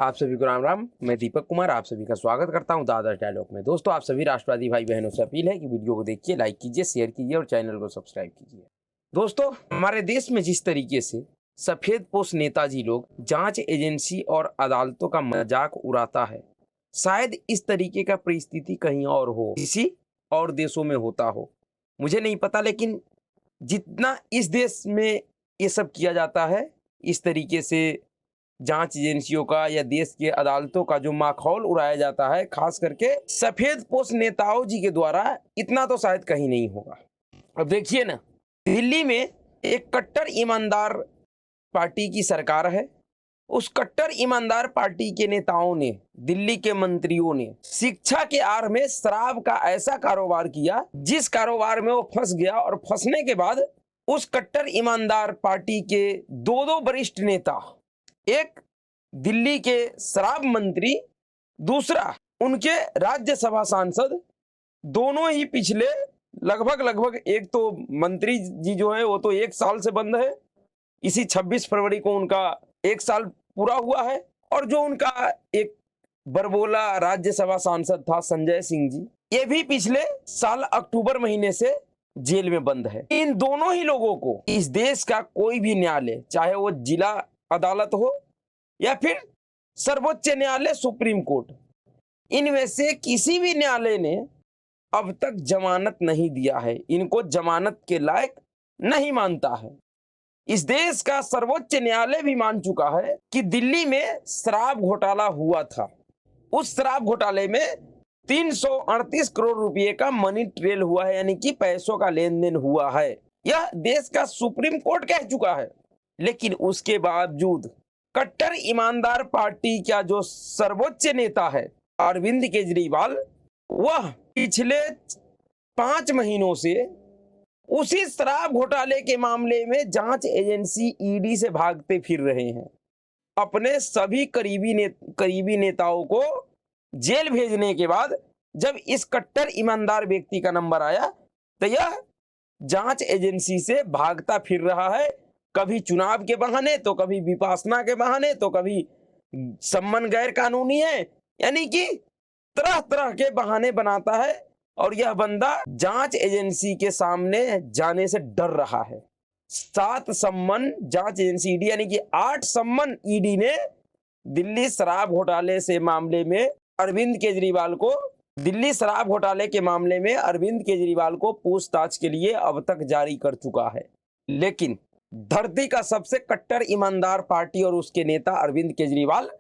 आप सभी को राम राम। मैं दीपक कुमार आप सभी का स्वागत करता हूं दादर डायलॉग में। दोस्तों, आप सभी राष्ट्रवादी भाई बहनों से अपील है कि वीडियो को देखिए, लाइक कीजिए, शेयर कीजिए और चैनल को सब्सक्राइब कीजिए। दोस्तों, हमारे देश में जिस तरीके से सफेदपोश नेताजी लोग जांच एजेंसी और अदालतों का मजाक उड़ाता है, शायद इस तरीके का परिस्थिति कहीं और हो, किसी और देशों में होता हो, मुझे नहीं पता। लेकिन जितना इस देश में ये सब किया जाता है, इस तरीके से जांच एजेंसियों का या देश के अदालतों का जो माहौल उड़ाया जाता है, खास करके सफेदपोश नेताओं जी के द्वारा, इतना तो शायद कहीं नहीं होगा। अब देखिए ना, दिल्ली में एक कट्टर ईमानदार पार्टी की सरकार है। उस कट्टर ईमानदार पार्टी के नेताओं ने, दिल्ली के मंत्रियों ने शिक्षा के आड़ में शराब का ऐसा कारोबार किया जिस कारोबार में वो फंस गया, और फंसने के बाद उस कट्टर ईमानदार पार्टी के दो वरिष्ठ नेता, एक दिल्ली के शराब मंत्री, दूसरा उनके राज्यसभा सांसद, दोनों ही पिछले लगभग एक तो मंत्री जी जो है वो तो 1 साल से बंद है, इसी 26 फरवरी को उनका 1 साल पूरा हुआ है, और जो उनका एक बरबोला राज्यसभा सांसद था संजय सिंह जी, ये भी पिछले साल अक्टूबर महीने से जेल में बंद है। इन दोनों ही लोगों को इस देश का कोई भी न्यायालय, चाहे वो जिला अदालत हो या फिर सर्वोच्च न्यायालय सुप्रीम कोर्ट, इनमें से किसी भी न्यायालय ने अब तक जमानत नहीं दिया है, इनको जमानत के लायक नहीं मानता है। इस देश का सर्वोच्च न्यायालय भी मान चुका है कि दिल्ली में शराब घोटाला हुआ था। उस शराब घोटाले में 338 करोड़ रुपए का मनी ट्रेल हुआ है, यानी कि पैसों का लेन देन हुआ है। यह देश का सुप्रीम कोर्ट कह चुका है। लेकिन उसके बावजूद कट्टर ईमानदार पार्टी का जो सर्वोच्च नेता है अरविंद केजरीवाल, वह पिछले 5 महीनों से उसी शराब घोटाले के मामले में जांच एजेंसी ईडी से भागते फिर रहे हैं। अपने सभी करीबी नेताओं को जेल भेजने के बाद जब इस कट्टर ईमानदार व्यक्ति का नंबर आया तो यह जांच एजेंसी से भागता फिर रहा है, कभी चुनाव के बहाने, तो कभी विपासना के बहाने, तो कभी सम्मन गैर कानूनी है, यानी कि तरह तरह के बहाने बनाता है। और यह बंदा जांच एजेंसी के सामने जाने से डर रहा है। 7 सम्मन जांच एजेंसी ईडी, यानी कि 8 सम्मन ईडी ने दिल्ली शराब घोटाले से मामले में अरविंद केजरीवाल को, दिल्ली शराब घोटाले के मामले में अरविंद केजरीवाल को पूछताछ के लिए अब तक जारी कर चुका है। लेकिन धरती का सबसे कट्टर ईमानदार पार्टी और उसके नेता अरविंद केजरीवाल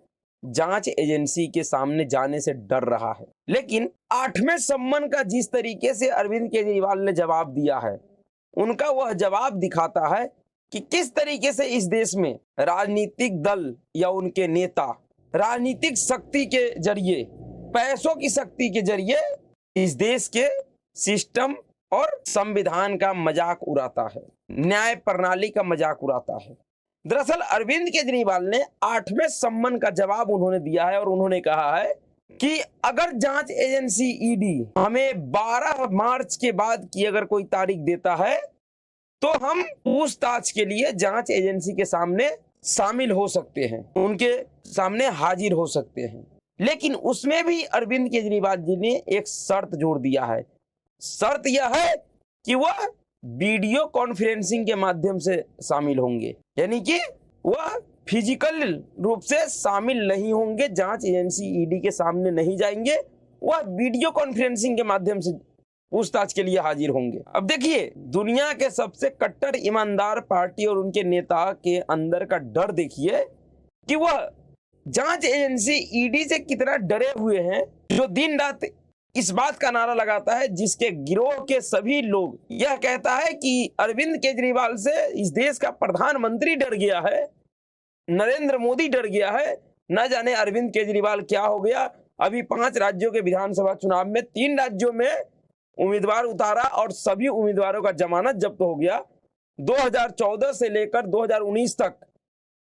जांच एजेंसी के सामने जाने से डर रहा है। लेकिन 8वें सम्मन का जिस तरीके से अरविंद केजरीवाल ने जवाब दिया है, उनका वह जवाब दिखाता है कि किस तरीके से इस देश में राजनीतिक दल या उनके नेता राजनीतिक शक्ति के जरिए, पैसों की शक्ति के जरिए इस देश के सिस्टम और संविधान का मजाक उड़ाता है, न्याय प्रणाली का मजाक उड़ाता है। दरअसल अरविंद केजरीवाल ने 8वें सम्मन का जवाब उन्होंने दिया है और उन्होंने कहा है कि अगर जांच एजेंसी ईडी हमें 12 मार्च के बाद की अगर कोई तारीख देता है तो हम पूछताछ के लिए जांच एजेंसी के सामने शामिल हो सकते हैं, उनके सामने हाजिर हो सकते हैं। लेकिन उसमें भी अरविंद केजरीवाल जी ने एक शर्त जोड़ दिया है। शर्त यह है कि वह वीडियो कॉन्फ्रेंसिंग के माध्यम से शामिल होंगे, यानी कि वह फिजिकल रूप से शामिल नहीं होंगे, जांच एजेंसी ईडी के सामने नहीं जाएंगे, वह वीडियो कॉन्फ्रेंसिंग के माध्यम से पूछताछ के लिए हाजिर होंगे। अब देखिए, दुनिया के सबसे कट्टर ईमानदार पार्टी और उनके नेता के अंदर का डर देखिए कि वह जांच एजेंसी ईडी से कितना डरे हुए हैं, जो दिन रात इस बात का नारा लगाता है, जिसके गिरोह के सभी लोग यह कहता है कि अरविंद केजरीवाल से इस देश का प्रधानमंत्री डर गया है, नरेंद्र मोदी डर गया है। न जाने अरविंद केजरीवाल क्या हो गया। अभी 5 राज्यों के विधानसभा चुनाव में 3 राज्यों में उम्मीदवार उतारा और सभी उम्मीदवारों का जमानत जब्त हो गया। 2014 से लेकर 2019 तक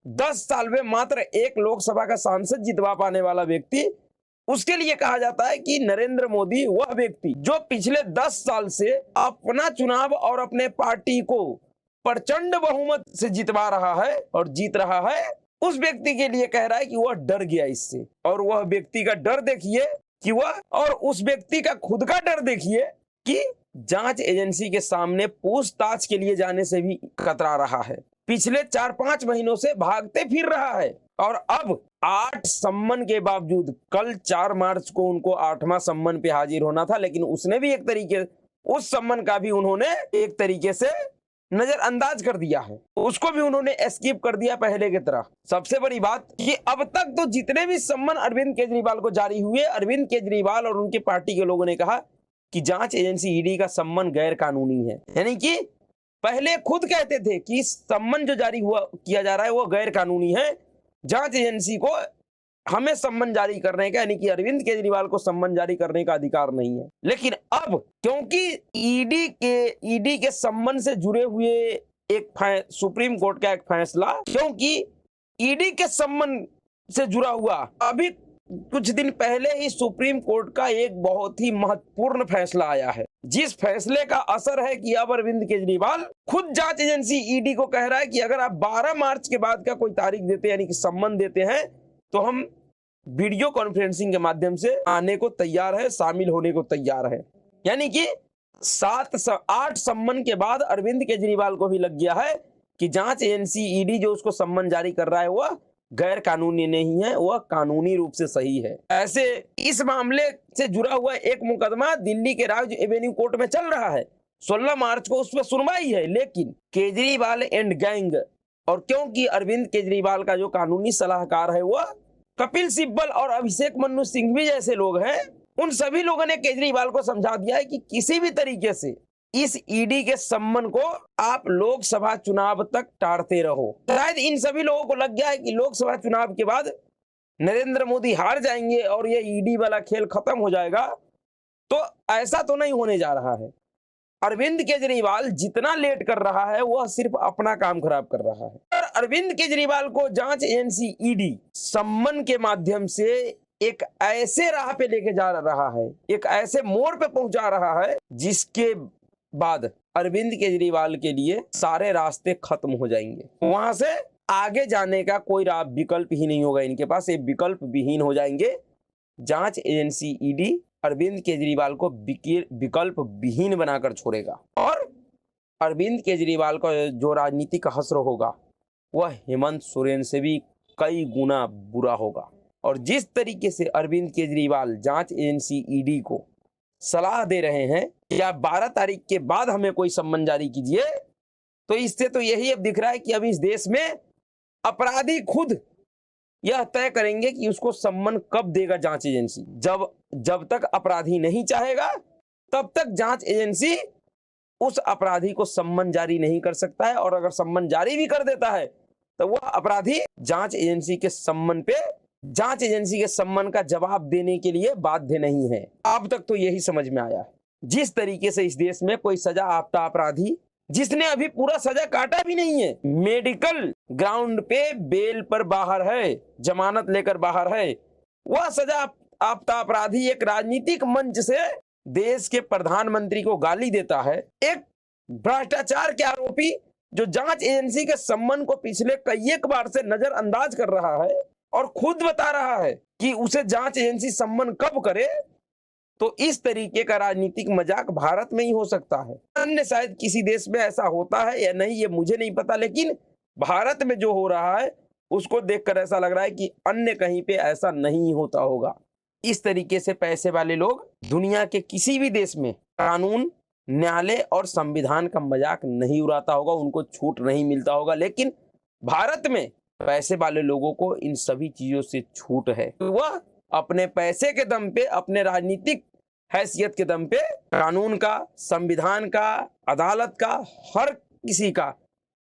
10 साल में मात्र 1 लोकसभा का सांसद जितवा पाने वाला व्यक्ति, उसके लिए कहा जाता है कि नरेंद्र मोदी वह व्यक्ति जो पिछले 10 साल से अपना चुनाव और अपने पार्टी को प्रचंड बहुमत से जितवा रहा है और जीत रहा है, उस व्यक्ति के लिए कह रहा है कि वह डर गया इससे, और वह व्यक्ति का डर देखिए कि वह, और उस व्यक्ति का खुद का डर देखिए कि जांच एजेंसी के सामने पूछताछ के लिए जाने से भी कतरा रहा है। पिछले 4-5 महीनों से भागते फिर रहा है, और अब 8 सम्मन के बावजूद, कल 4 मार्च को उनको 8वां सम्मन पे हाजिर होना था, लेकिन उसने भी एक तरीके, उस सम्मन का भी उन्होंने एक तरीके से नजरअंदाज कर दिया है, उसको भी उन्होंने एस्केप कर दिया पहले की तरह। सबसे बड़ी बात कि अब तक तो जितने भी सम्मन अरविंद केजरीवाल को जारी हुए, अरविंद केजरीवाल और उनके पार्टी के लोगों ने कहा कि जांच एजेंसी ईडी का सम्मन गैर कानूनी है। यानी कि पहले खुद कहते थे कि सम्मन जो जारी हुआ किया जा रहा है वो गैर कानूनी है, जांच एजेंसी को हमें सम्मन जारी करने का, यानी कि अरविंद केजरीवाल को सम्मन जारी करने का अधिकार नहीं है। लेकिन अब क्योंकि ईडी के सम्मन से जुड़े हुए एक सुप्रीम कोर्ट का एक फैसला, क्योंकि ईडी के सम्मन से जुड़ा हुआ अभी कुछ दिन पहले ही सुप्रीम कोर्ट का एक बहुत ही महत्वपूर्ण फैसला आया है, जिस फैसले का असर है कि अब अरविंद केजरीवाल खुद जांच एजेंसी ईडी को कह रहा है कि अगर आप 12 मार्च के बाद का कोई तारीख देते हैं, यानी कि सम्मन देते हैं, तो हम वीडियो कॉन्फ्रेंसिंग के माध्यम से आने को तैयार है, शामिल होने को तैयार है। यानी कि 7-8 सम्मन के बाद अरविंद केजरीवाल को भी लग गया है कि जांच एजेंसी ईडी जो उसको सम्मन जारी कर रहा है वह गैर कानूनी नहीं है, वह कानूनी रूप से सही है। ऐसे इस मामले से जुड़ा हुआ एक मुकदमा दिल्ली के राज एवेन्यू कोर्ट में चल रहा है, 16 मार्च को उस पर सुनवाई है। लेकिन केजरीवाल एंड गैंग, और क्योंकि अरविंद केजरीवाल का जो कानूनी सलाहकार है वह कपिल सिब्बल और अभिषेक मनु सिंघवी जैसे लोग हैं, उन सभी लोगों ने केजरीवाल को समझा दिया है कि किसी भी तरीके से इस ईडी के सम्मन को आप लोकसभा चुनाव तक टारते रहो। शायद इन सभी लोगों को लग गया है कि लोकसभा चुनाव के बाद नरेंद्र मोदी हार जाएंगे और ये ईडी वाला खेल खत्म हो जाएगा, तो ऐसा तो नहीं होने जा रहा है। अरविंद केजरीवाल जितना लेट कर रहा है वह सिर्फ अपना काम खराब कर रहा है, और अरविंद केजरीवाल को जांच एजेंसी ईडी सम्मन के माध्यम से एक ऐसे राह पे लेके जा रहा है, एक ऐसे मोड़ पे पहुंचा रहा है जिसके बाद अरविंद केजरीवाल के लिए सारे रास्ते खत्म हो जाएंगे। वहां से आगे जाने का कोई विकल्प ही नहीं होगा इनके पास, ये विकल्प विहीन हो जाएंगे। जांच एजेंसी ईडी अरविंद केजरीवाल को विकल्प विहीन बनाकर छोड़ेगा, और अरविंद केजरीवाल का जो राजनीतिक हश्र होगा वह हेमंत सोरेन से भी कई गुना बुरा होगा। और जिस तरीके से अरविंद केजरीवाल जांच एजेंसी ईडी को सलाह दे रहे हैं कि आप 12 तारीख के बाद हमें कोई सम्मन जारी कीजिए, तो इससे तो यही अब दिख रहा है कि अब इस देश में अपराधी खुद यह तय करेंगे कि उसको सम्मन कब देगा जांच एजेंसी। जब तक अपराधी नहीं चाहेगा तब तक जांच एजेंसी उस अपराधी को सम्मन जारी नहीं कर सकता है, और अगर सम्मन जारी भी कर देता है तो वह अपराधी जांच एजेंसी के सम्मन का जवाब देने के लिए बाध्य नहीं है। अब तक तो यही समझ में आया है। जिस तरीके से इस देश में कोई सजा याफ्ता अपराधी जिसने अभी पूरा सजा काटा भी नहीं है, मेडिकल ग्राउंड पे बेल पर बाहर है, जमानत लेकर बाहर है, वह सजा याफ्ता अपराधी एक राजनीतिक मंच से देश के प्रधानमंत्री को गाली देता है, एक भ्रष्टाचार के आरोपी जो जांच एजेंसी के सम्मन को पिछले कई एक बार से नजरअंदाज कर रहा है और खुद बता रहा है कि उसे जांच एजेंसी सम्मन कब करे, तो इस तरीके का राजनीतिक मजाक भारत में ही हो सकता है। अन्य शायद किसी देश में ऐसा होता है या नहीं ये मुझे नहीं पता, लेकिन भारत में जो हो रहा है उसको देखकर ऐसा लग रहा है कि अन्य कहीं पे ऐसा नहीं होता होगा। इस तरीके से पैसे वाले लोग दुनिया के किसी भी देश में कानून, न्यायालय और संविधान का मजाक नहीं उड़ाता होगा, उनको छूट नहीं मिलता होगा, लेकिन भारत में पैसे वाले लोगों को इन सभी चीजों से छूट है। वह अपने पैसे के दम पे, अपने राजनीतिक हैसियत के दम पे कानून का, संविधान का, अदालत का, हर किसी का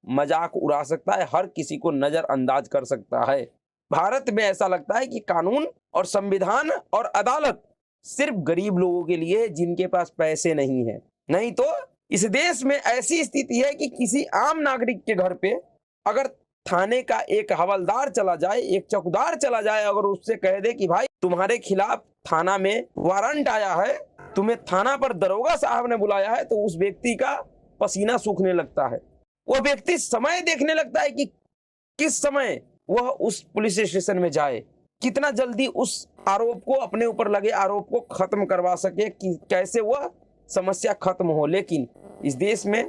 मजाक उड़ा सकता है, हर किसी को नजरअंदाज कर सकता है। भारत में ऐसा लगता है कि कानून और संविधान और अदालत सिर्फ गरीब लोगों के लिए जिनके पास पैसे नहीं है। नहीं तो इस देश में ऐसी स्थिति है कि किसी आम नागरिक के घर पे अगर थाने का एक हवलदार चला जाए, एक चौकीदार चला जाए, अगर उससे कह दे कि भाई तुम्हारे खिलाफ थाना में वारंट आया है, तुम्हें थाना पर दरोगा साहब ने बुलाया है, तो उस व्यक्ति का पसीना सूखने लगता है। वह व्यक्ति समय देखने लगता है कि किस समय वह उस पुलिस स्टेशन में जाए, कितना जल्दी उस आरोप को, अपने ऊपर लगे आरोप को खत्म करवा सके, कि कैसे वह समस्या खत्म हो। लेकिन इस देश में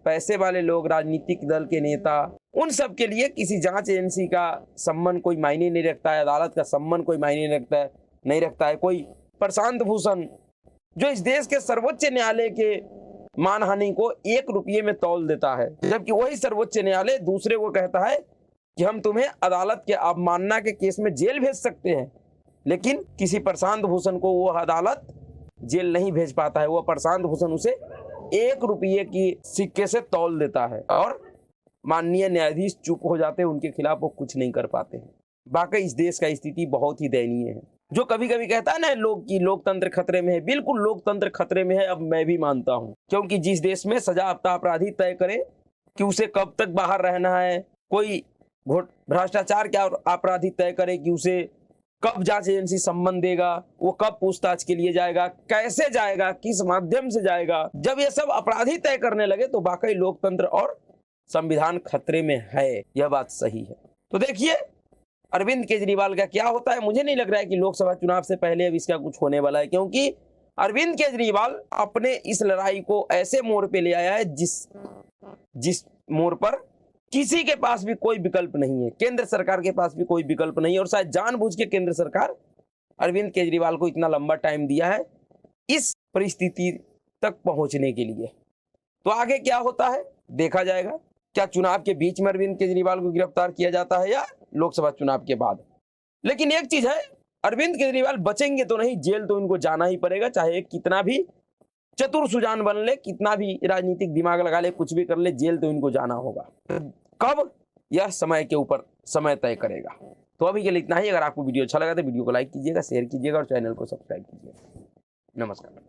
पैसे वाले लोग, राजनीतिक दल के नेता, उन सब के लिए किसी जांच एजेंसी का सम्मान कोई मायने नहीं रखता है, अदालत का सम्मान कोई मायने नहीं रखता है। कोई प्रशांत भूषण जो इस देश के सर्वोच्च न्यायालय के मानहानि को 1 रुपये में तौल देता है, जबकि वही सर्वोच्च न्यायालय दूसरे को कहता है कि हम तुम्हें अदालत के अवमानना के केस में जेल भेज सकते हैं। लेकिन किसी प्रशांत भूषण को वो अदालत जेल नहीं भेज पाता है। वो प्रशांत भूषण उसे 1 रुपये की सिक्के से तौल देता है और माननीय न्यायाधीश चुप हो जाते हैं, उनके खिलाफ वो कुछ नहीं कर पाते हैं। वाकई इस देश का स्थिति बहुत ही दयनीय है। जो कभी कभी कहता है ना लोग कि लोकतंत्र खतरे में है, बिल्कुल लोकतंत्र खतरे में है। अब मैं भी मानता हूं, क्योंकि जिस देश में सजायाफ्ता अपराधी तय करे कि उसे कब तक बाहर रहना है, कोई भ्रष्टाचार के अपराधी तय करे कि उसे कब जांच एजेंसी सम्मन देगा, वो कब पूछताछ के लिए जाएगा, कैसे जाएगा, किस माध्यम से जाएगा, जब ये सब अपराधी तय करने लगे तो वाकई लोकतंत्र और संविधान खतरे में है। यह बात सही है। तो देखिए अरविंद केजरीवाल का क्या होता है। मुझे नहीं लग रहा है कि लोकसभा चुनाव से पहले अब इसका कुछ होने वाला है, क्योंकि अरविंद केजरीवाल अपने इस लड़ाई को ऐसे मोड़ पे ले आया है जिस मोड़ पर किसी के पास भी कोई विकल्प नहीं है, केंद्र सरकार के पास भी कोई विकल्प नहीं है। और शायद जानबूझ के केंद्र सरकार अरविंद केजरीवाल को इतना लंबा टाइम दिया है इस परिस्थिति तक पहुंचने के लिए। तो आगे क्या होता है देखा जाएगा। क्या चुनाव के बीच में अरविंद केजरीवाल को गिरफ्तार किया जाता है या लोकसभा चुनाव के बाद। लेकिन एक चीज है, अरविंद केजरीवाल बचेंगे तो नहीं, जेल तो इनको जाना ही पड़ेगा, चाहे कितना भी चतुर सुजान बन ले, कितना भी राजनीतिक दिमाग लगा ले, कुछ भी कर ले, जेल तो इनको जाना होगा। कब, यह समय के ऊपर समय तय करेगा। तो अभी के लिए इतना ही। अगर आपको वीडियो अच्छा लगा तो वीडियो को लाइक कीजिएगा, शेयर कीजिएगा और चैनल को सब्सक्राइब कीजिएगा। नमस्कार।